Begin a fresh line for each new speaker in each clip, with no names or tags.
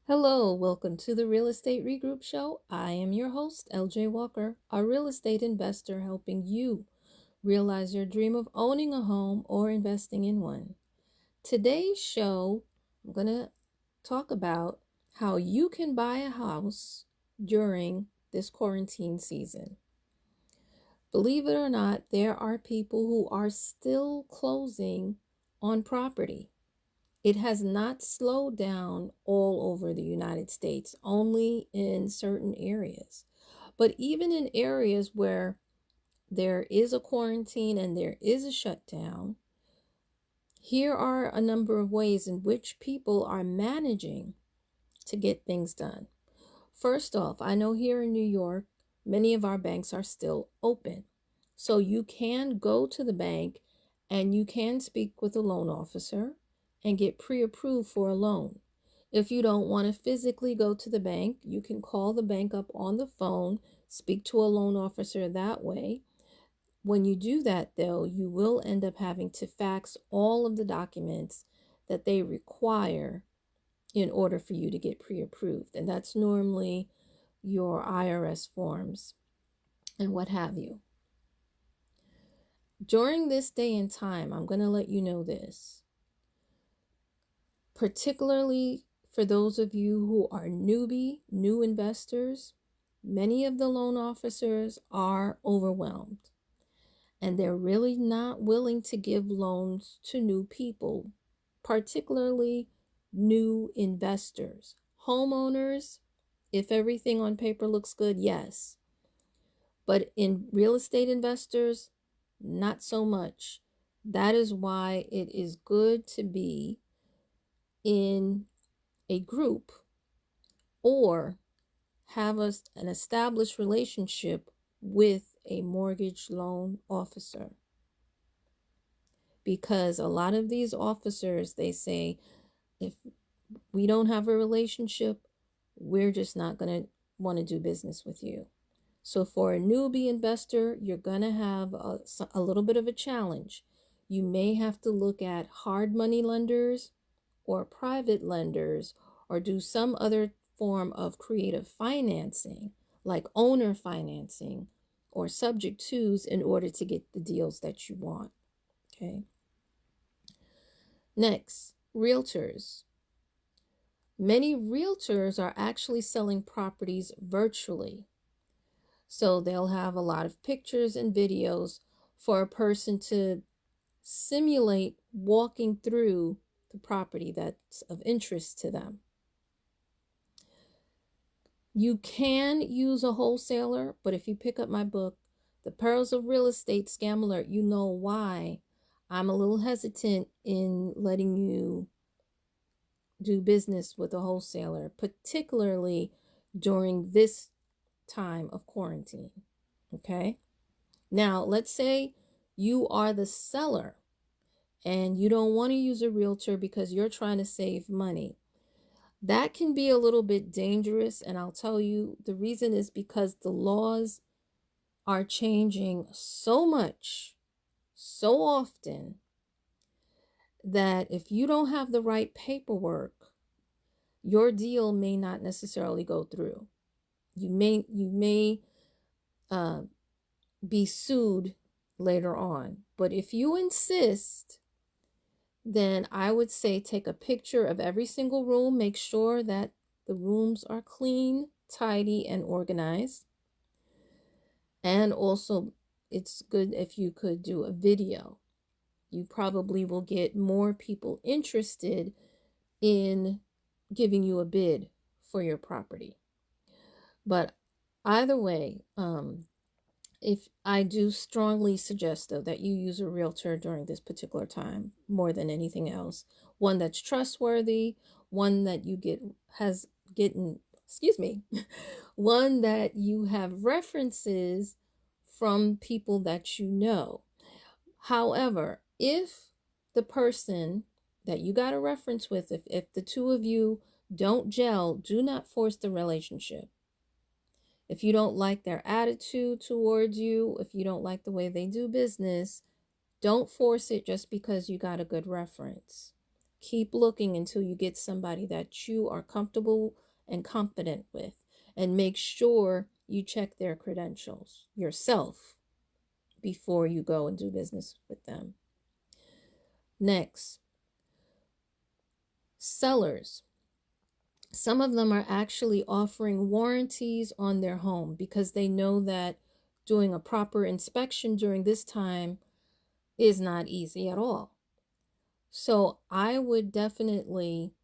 Hello, welcome to the Real Estate Regroup Show. I am your host, LJ Walker, a real estate investor helping you realize your dream of owning a home or investing in one. Today's show, I'm going to talk about how you can buy a house during this quarantine season. Believe it or not, there are people who are still closing on property. It has not slowed down all over the United States, only in certain areas. But even in areas where there is a quarantine and there is a shutdown, here are a number of ways in which people are managing to get things done. First off, I know here in New York, many of our banks are still open. So you can go to the bank and you can speak with a loan officer and get pre-approved for a loan. If you don't want to physically go to the bank, you can call the bank up on the phone, speak to a loan officer that way. When you do that, though, you will end up having to fax all of the documents that they require in order for you to get pre-approved. And that's normally your IRS forms and what have you. During this day and time, I'm going to let you know this. Particularly for those of you who are new investors, many of the loan officers are overwhelmed. And they're really not willing to give loans to new people, particularly new investors. Homeowners, if everything on paper looks good, yes. But in real estate investors, not so much. That is why it is good to be in a group or have an established relationship with a mortgage loan officer. Because a lot of these officers, they say, if we don't have a relationship, we're just not going to want to do business with you. So for a newbie investor, you're going to have a little bit of a challenge. You may have to look at hard money lenders or private lenders or do some other form of creative financing like owner financing or subject tos in order to get the deals that you want. Okay. Next, realtors. Many realtors are actually selling properties virtually. So they'll have a lot of pictures and videos for a person to simulate walking through the property that's of interest to them. You can use a wholesaler, but if you pick up my book, The Perils of Real Estate Scam Alert, you know why I'm a little hesitant in letting you do business with a wholesaler, particularly during this time of quarantine. Okay. Now, let's say you are the seller and you don't want to use a realtor because you're trying to save money. That can be a little bit dangerous. And I'll tell you, the reason is because the laws are changing so much, so often, that if you don't have the right paperwork, your deal may not necessarily go through. You may be sued later on. But if you insist, then I would say take a picture of every single room. Make sure that the rooms are clean, tidy, and organized. And also, it's good if you could do a video. You probably will get more people interested in giving you a bid for your property. But either way, if I do strongly suggest, though, that you use a realtor during this particular time more than anything else. One that's trustworthy, one that you one that you have references from people that you know. However, if the person that you got a reference with, if the two of you don't gel, do not force the relationship. If you don't like their attitude towards you, if you don't like the way they do business, don't force it just because you got a good reference. Keep looking until you get somebody that you are comfortable and confident with, and make sure you check their credentials yourself before you go and do business with them. Next, sellers. Some of them are actually offering warranties on their home because they know that doing a proper inspection during this time is not easy at all. So I would definitely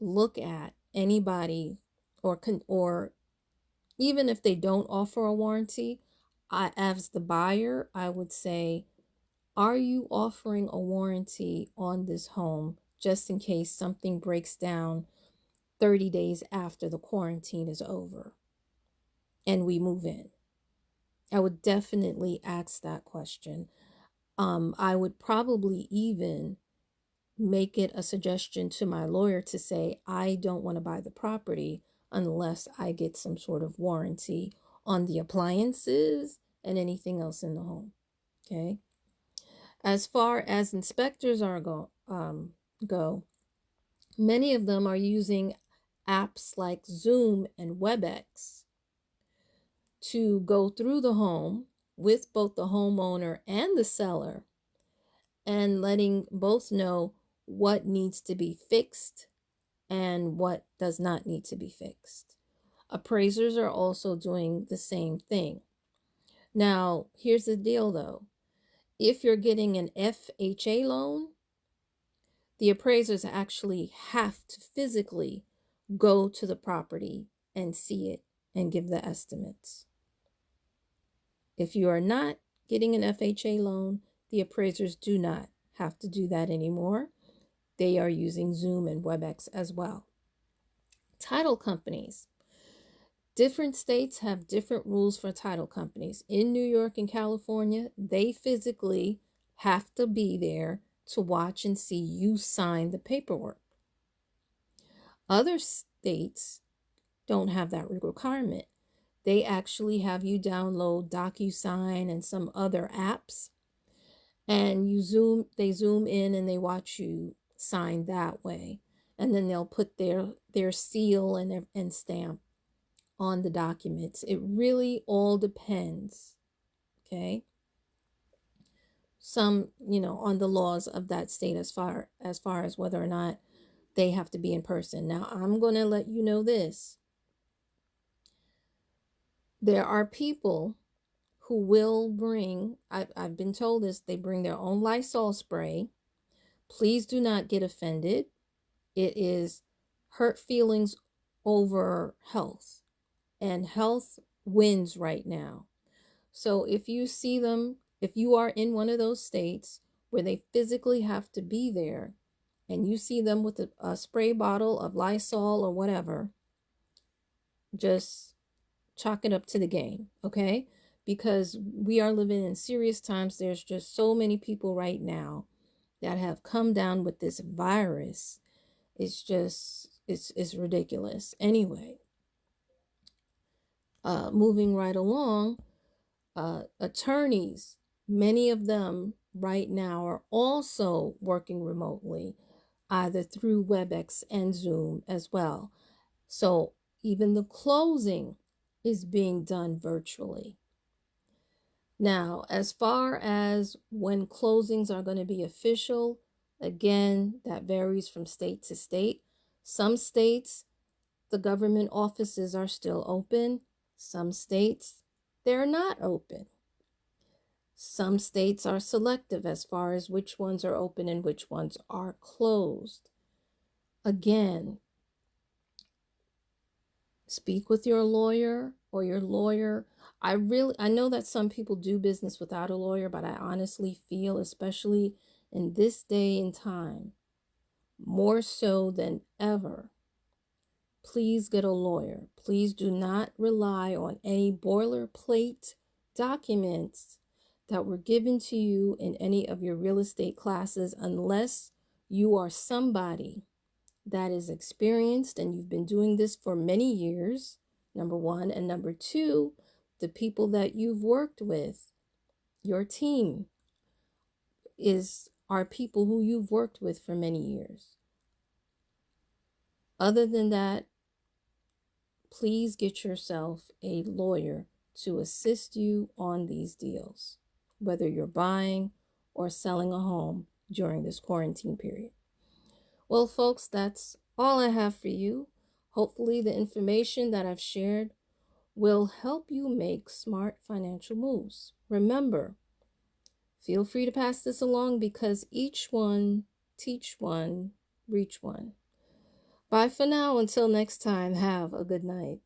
look at anybody, or even if they don't offer a warranty, as the buyer, I would say, are you offering a warranty on this home just in case something breaks down 30 days after the quarantine is over and we move in? I would definitely ask that question. I would probably even make it a suggestion to my lawyer to say, I don't want to buy the property unless I get some sort of warranty on the appliances and anything else in the home. Okay. As far as inspectors go, many of them are using apps like Zoom and WebEx to go through the home with both the homeowner and the seller, and letting both know what needs to be fixed and what does not need to be fixed. Appraisers are also doing the same thing. Now, here's the deal though. If you're getting an FHA loan, the appraisers actually have to physically go to the property and see it and give the estimates. If you are not getting an FHA loan, the appraisers do not have to do that anymore. They are using Zoom and WebEx as well. Title companies. Different states have different rules for title companies. In New York and California, they physically have to be there to watch and see you sign the paperwork. Other states don't have that requirement. They actually have you download DocuSign and some other apps, and they zoom in and they watch you sign that way. And then they'll put their seal and stamp on the documents. It really all depends, okay? Some, on the laws of that state as far as whether or not they have to be in person. Now, I'm going to let you know this. There are people who will bring, I've been told this, they bring their own Lysol spray. Please do not get offended. It is hurt feelings over health, and health wins right now. So if you see them, if you are in one of those states where they physically have to be there, and you see them with a spray bottle of Lysol or whatever, just chalk it up to the game, okay? Because we are living in serious times. There's just so many people right now that have come down with this virus. It's just, it's ridiculous. Anyway, moving right along, attorneys, many of them right now are also working remotely, either through WebEx and Zoom as well. So even the closing is being done virtually. Now, as far as when closings are going to be official, again, that varies from state to state. Some states, the government offices are still open. Some states, they're not open. Some states are selective as far as which ones are open and which ones are closed. Again, speak with your lawyer or your lawyer. I know that some people do business without a lawyer, but I honestly feel, especially in this day and time, more so than ever, please get a lawyer. Please do not rely on any boilerplate documents that were given to you in any of your real estate classes, unless you are somebody that is experienced and you've been doing this for many years, number one. And number two, the people that you've worked with, your team, are people who you've worked with for many years. Other than that, please get yourself a lawyer to assist you on these deals, whether you're buying or selling a home during this quarantine period. Well, folks, that's all I have for you. Hopefully, the information that I've shared will help you make smart financial moves. Remember, feel free to pass this along because each one, teach one, reach one. Bye for now. Until next time, have a good night.